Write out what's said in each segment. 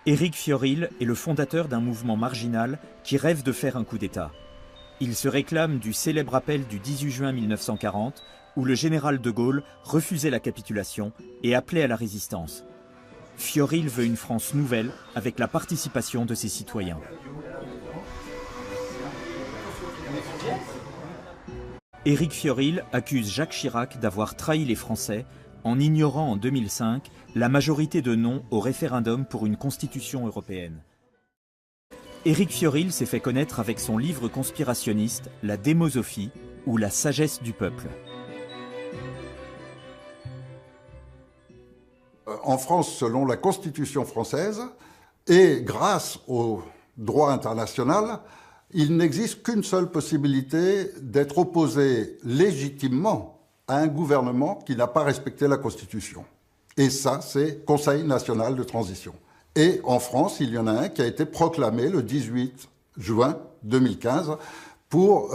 Éric Fiorille est le fondateur d'un mouvement marginal qui rêve de faire un coup d'État. Il se réclame du célèbre appel du 18 juin 1940 où le général de Gaulle refusait la capitulation et appelait à la résistance. Fiorille veut une France nouvelle avec la participation de ses citoyens. Éric Fiorille accuse Jacques Chirac d'avoir trahi les Français en ignorant en 2005 la majorité de non au référendum pour une constitution européenne. Éric Fiorille s'est fait connaître avec son livre conspirationniste La Démosophie ou La sagesse du peuple. En France, selon la Constitution française, et grâce au droit international, il n'existe qu'une seule possibilité d'être opposé légitimement à un gouvernement qui n'a pas respecté la Constitution. Et ça, c'est Conseil national de transition. Et en France, il y en a un qui a été proclamé le 18 juin 2015 pour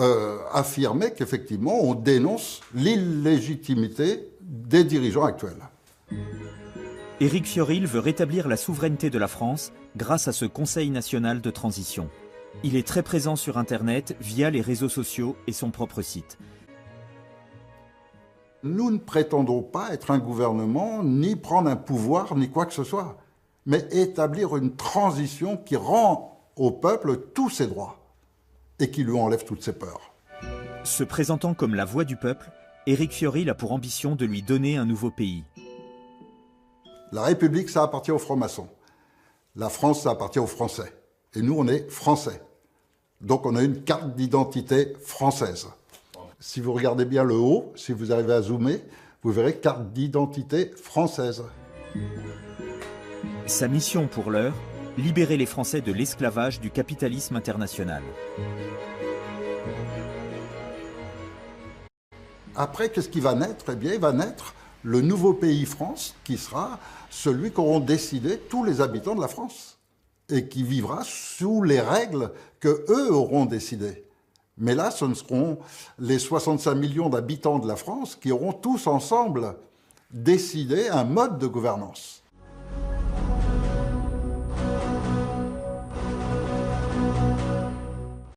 affirmer qu'effectivement, on dénonce l'illégitimité des dirigeants actuels. Éric Fiorille veut rétablir la souveraineté de la France grâce à ce Conseil national de transition. Il est très présent sur Internet via les réseaux sociaux et son propre site. Nous ne prétendons pas être un gouvernement, ni prendre un pouvoir, ni quoi que ce soit, mais établir une transition qui rend au peuple tous ses droits et qui lui enlève toutes ses peurs. Se présentant comme la voix du peuple, Éric Fiorille a pour ambition de lui donner un nouveau pays. La République, ça appartient aux francs-maçons. La France, ça appartient aux Français. Et nous, on est Français. Donc on a une carte d'identité française. Si vous regardez bien le haut, si vous arrivez à zoomer, vous verrez carte d'identité française. Sa mission pour l'heure, libérer les Français de l'esclavage du capitalisme international. Après, qu'est-ce qui va naître? Eh bien, il va naître le nouveau pays France, qui sera celui qu'auront décidé tous les habitants de la France, et qui vivra sous les règles qu'eux auront décidées. Mais là, ce ne seront les 65 millions d'habitants de la France qui auront tous ensemble décidé un mode de gouvernance.